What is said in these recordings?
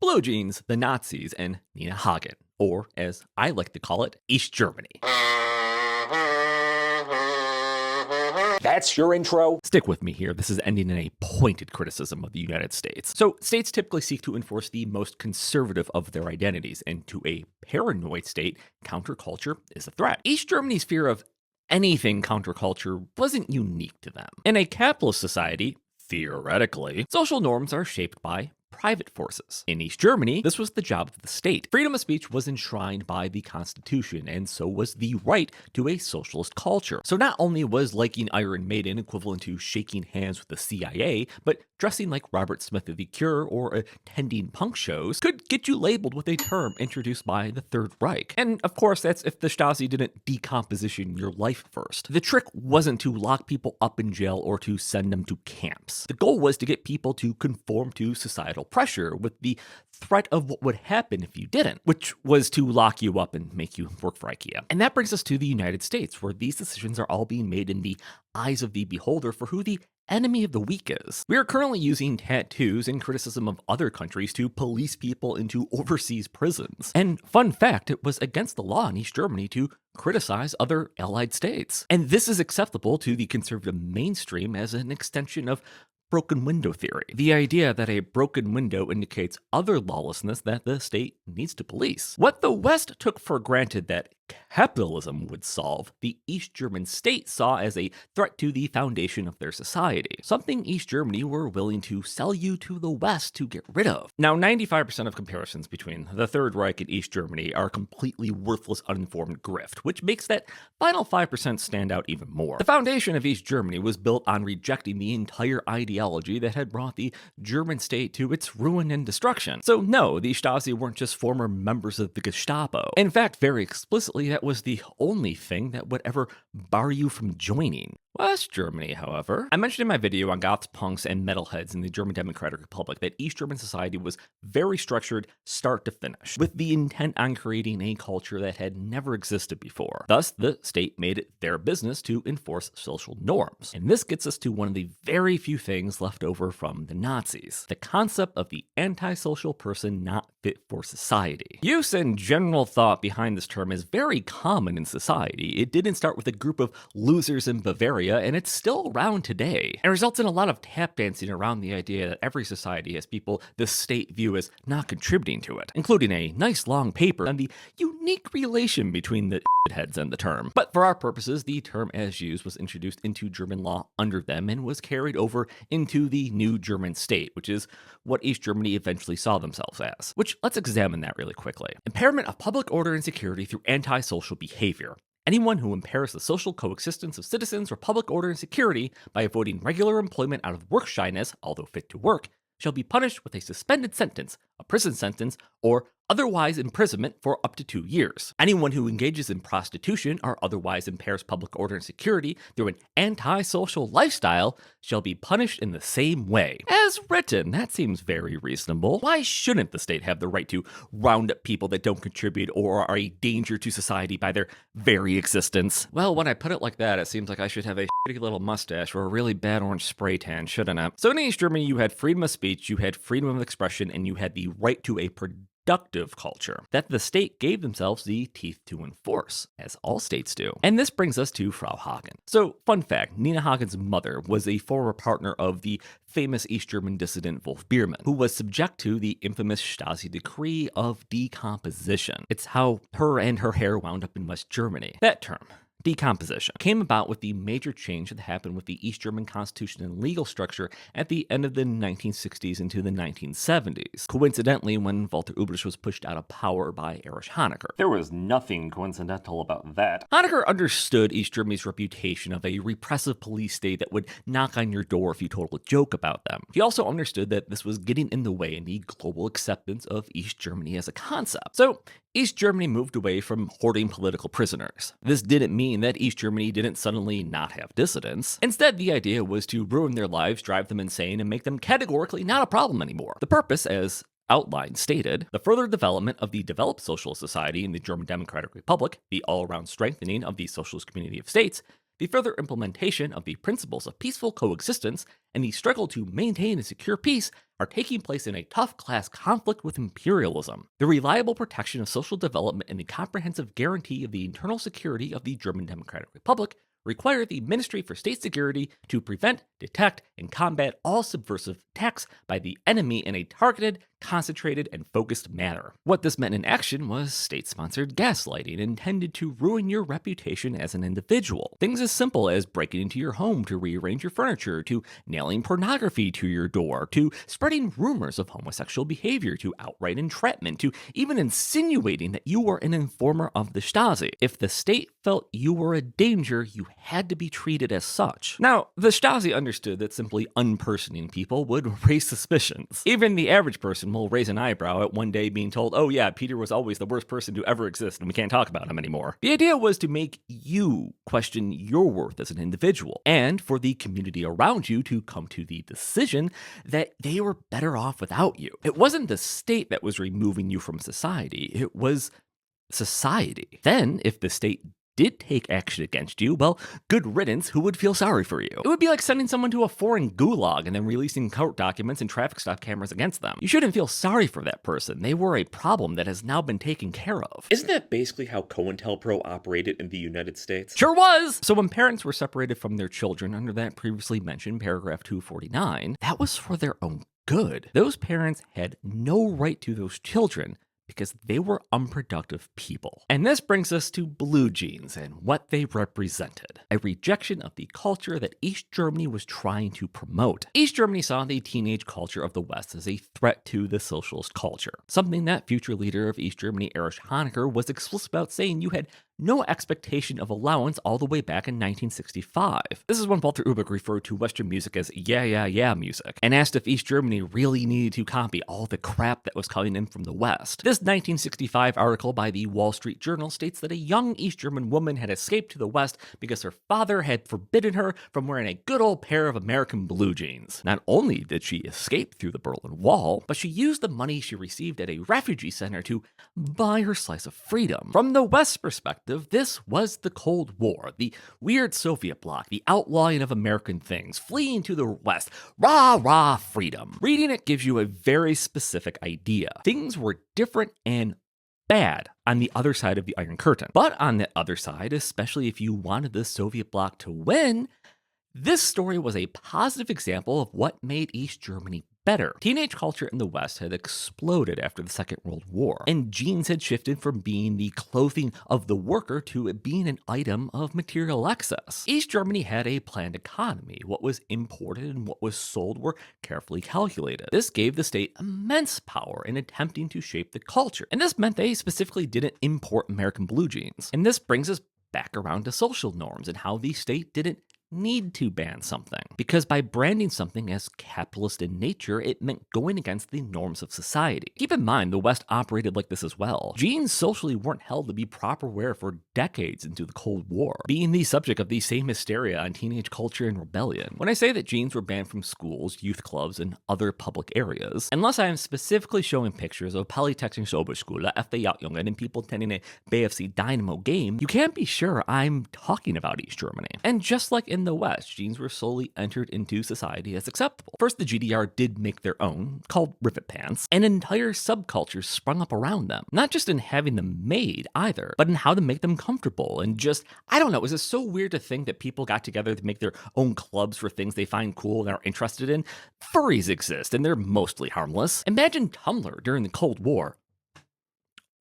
Blue Jeans, the Nazis, and Nina Hagen, or as I like to call it, East Germany. That's your intro? Stick with me here, this is ending in a pointed criticism of the United States. So, states typically seek to enforce the most conservative of their identities, and to a paranoid state, counterculture is a threat. East Germany's fear of anything counterculture wasn't unique to them. In a capitalist society, theoretically, social norms are shaped by private forces. In East Germany, this was the job of the state. Freedom of speech was enshrined by the Constitution, and so was the right to a socialist culture. So not only was liking Iron Maiden equivalent to shaking hands with the CIA, but dressing like Robert Smith of The Cure or attending punk shows could get you labeled with a term introduced by the Third Reich. And of course, that's if the Stasi didn't decomposition your life first. The trick wasn't to lock people up in jail or to send them to camps. The goal was to get people to conform to societal pressure with the threat of what would happen if you didn't, which was to lock you up and make you work for IKEA. And that brings us to the United States, where these decisions are all being made in the eyes of the beholder for who the enemy of the weak is. We are currently using tattoos and criticism of other countries to police people into overseas prisons. And fun fact, it was against the law in East Germany to criticize other allied states. And this is acceptable to the conservative mainstream as an extension of broken window theory. The idea that a broken window indicates other lawlessness that the state needs to police. What the West took for granted that capitalism would solve, the East German state saw as a threat to the foundation of their society. Something East Germany were willing to sell you to the West to get rid of. Now, 95% of comparisons between the Third Reich and East Germany are completely worthless, uninformed grift, which makes that final 5% stand out even more. The foundation of East Germany was built on rejecting the entire ideology that had brought the German state to its ruin and destruction. So no, the Stasi weren't just former members of the Gestapo. In fact, very explicitly, that was the only thing that would ever bar you from joining. West Germany, however. I mentioned in my video on goths, punks, and metalheads in the German Democratic Republic that East German society was very structured start to finish, with the intent on creating a culture that had never existed before. Thus, the state made it their business to enforce social norms. And this gets us to one of the very few things left over from the Nazis: the concept of the antisocial person not fit for society. Use and general thought behind this term is very common in society. It didn't start with a group of losers in Bavaria, and it's still around today. It results in a lot of tap dancing around the idea that every society has people the state view as not contributing to it, including a nice long paper on the unique relation between the heads and the term. But for our purposes, the term as used was introduced into German law under them and was carried over into the new German state, which is what East Germany eventually saw themselves as. Which, let's examine that really quickly. Impairment of public order and security through antisocial behavior. Anyone who impairs the social coexistence of citizens or public order and security by avoiding regular employment out of work shyness, although fit to work, shall be punished with a suspended sentence, a prison sentence, or otherwise imprisonment for up to 2 years. Anyone who engages in prostitution or otherwise impairs public order and security through an antisocial lifestyle shall be punished in the same way. As written, that seems very reasonable. Why shouldn't the state have the right to round up people that don't contribute or are a danger to society by their very existence? Well, when I put it like that, it seems like I should have a shitty little mustache or a really bad orange spray tan, shouldn't I? So in East Germany, you had freedom of speech, you had freedom of expression, and you had the right to a productive culture that the state gave themselves the teeth to enforce, as all states do. And this brings us to Frau Hagen. So, fun fact, Nina Hagen's mother was a former partner of the famous East German dissident Wolf Biermann, who was subject to the infamous Stasi decree of decomposition. It's how her and her hair wound up in West Germany. That term, decomposition, came about with the major change that happened with the East German constitution and legal structure at the end of the 1960s into the 1970s, coincidentally when Walter Ulbricht was pushed out of power by Erich Honecker. There was nothing coincidental about that. Honecker understood East Germany's reputation of a repressive police state that would knock on your door if you told a joke about them. He also understood that this was getting in the way in the global acceptance of East Germany as a concept. So East Germany moved away from hoarding political prisoners. This didn't mean that East Germany didn't suddenly not have dissidents. Instead, the idea was to ruin their lives, drive them insane, and make them categorically not a problem anymore. The purpose, as outline stated, the further development of the developed socialist society in the German Democratic Republic, the all-around strengthening of the socialist community of states, The further implementation of the principles of peaceful coexistence and the struggle to maintain and secure peace are taking place in a tough class conflict with imperialism. The reliable protection of social development and the comprehensive guarantee of the internal security of the German Democratic Republic require the Ministry for State Security to prevent, detect, and combat all subversive attacks by the enemy in a targeted, concentrated, and focused manner. What this meant in action was state-sponsored gaslighting intended to ruin your reputation as an individual. Things as simple as breaking into your home to rearrange your furniture, to nailing pornography to your door, to spreading rumors of homosexual behavior, to outright entrapment, to even insinuating that you were an informer of the Stasi. If the state felt you were a danger, you had to be treated as such. Now, the Stasi understood that simply unpersoning people would raise suspicions. Even the average person will raise an eyebrow at one day being told, oh yeah, Peter was always the worst person to ever exist and we can't talk about him anymore. The idea was to make you question your worth as an individual, and for the community around you to come to the decision that they were better off without you. It wasn't the state that was removing you from society, it was society. Then, if the state did take action against you, well, good riddance, who would feel sorry for you? It would be like sending someone to a foreign gulag and then releasing court documents and traffic stop cameras against them. You shouldn't feel sorry for that person. They were a problem that has now been taken care of. Isn't that basically how COINTELPRO operated in the United States? Sure was! So when parents were separated from their children under that previously mentioned paragraph 249, that was for their own good. Those parents had no right to those children because they were unproductive people. And this brings us to blue jeans and what they represented. A rejection of the culture that East Germany was trying to promote. East Germany saw the teenage culture of the West as a threat to the socialist culture, something that future leader of East Germany, Erich Honecker, was explicit about, saying you had no expectation of allowance all the way back in 1965. This is when Walter Ubach referred to Western music as yeah music, and asked if East Germany really needed to copy all the crap that was coming in from the West. This 1965 article by the Wall Street Journal states that a young East German woman had escaped to the West because her father had forbidden her from wearing a good old pair of American blue jeans. Not only did she escape through the Berlin Wall, but she used the money she received at a refugee center to buy her slice of freedom. From the West's perspective, this was the Cold War, the weird Soviet bloc, the outlawing of American things, fleeing to the West, rah, freedom. Reading it gives you a very specific idea. Things were different and bad on the other side of the Iron Curtain. But on the other side, especially if you wanted the Soviet bloc to win, this story was a positive example of what made East Germany better. Teenage culture in the West had exploded after the Second World War, and jeans had shifted from being the clothing of the worker to it being an item of material excess. East Germany had a planned economy. What was imported and what was sold were carefully calculated. This gave the state immense power in attempting to shape the culture, and this meant they specifically didn't import American blue jeans. And this brings us back around to social norms and how the state didn't need to ban something, because by branding something as capitalist in nature, it meant going against the norms of society. Keep in mind, the West operated like this as well. Jeans socially weren't held to be proper wear for decades into the Cold War, being the subject of the same hysteria on teenage culture and rebellion. When I say that jeans were banned from schools, youth clubs, and other public areas, unless I am specifically showing pictures of Polytechnische Oberschule, FD Jungen, and people attending a BFC Dynamo game, you can't be sure I'm talking about East Germany. And just like in the West, jeans were slowly entered into society as acceptable. First, the GDR did make their own, called rivet pants, and entire subcultures sprung up around them. Not just in having them made either, but in how to make them comfortable and just, I don't know, is it so weird to think that people got together to make their own clubs for things they find cool and are interested in? Furries exist, and they're mostly harmless. Imagine Tumblr during the Cold War.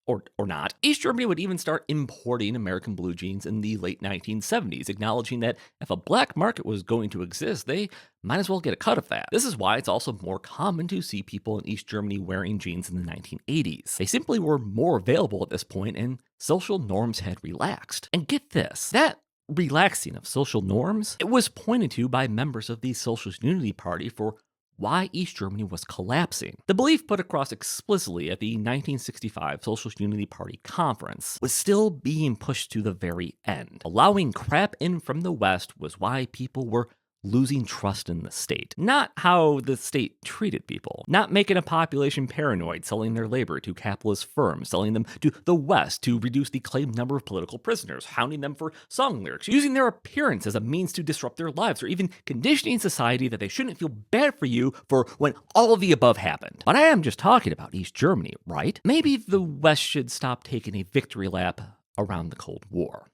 Or not. East Germany would even start importing American blue jeans in the late 1970s, acknowledging that if a black market was going to exist, they might as well get a cut of that. This is why it's also more common to see people in East Germany wearing jeans in the 1980s. They simply were more available at this point, and social norms had relaxed. And get this, that relaxing of social norms, it was pointed to by members of the Socialist Unity Party for why East Germany was collapsing. The belief put across explicitly at the 1965 Socialist Unity Party conference was still being pushed to the very end. Allowing crap in from the West was why people were losing trust in the state, not how the state treated people, not making a population paranoid, selling their labor to capitalist firms, selling them to the West to reduce the claimed number of political prisoners, hounding them for song lyrics, using their appearance as a means to disrupt their lives, or even conditioning society that they shouldn't feel bad for you for when all of the above happened. But I am just talking about East Germany, right? Maybe the West should stop taking a victory lap around the Cold War.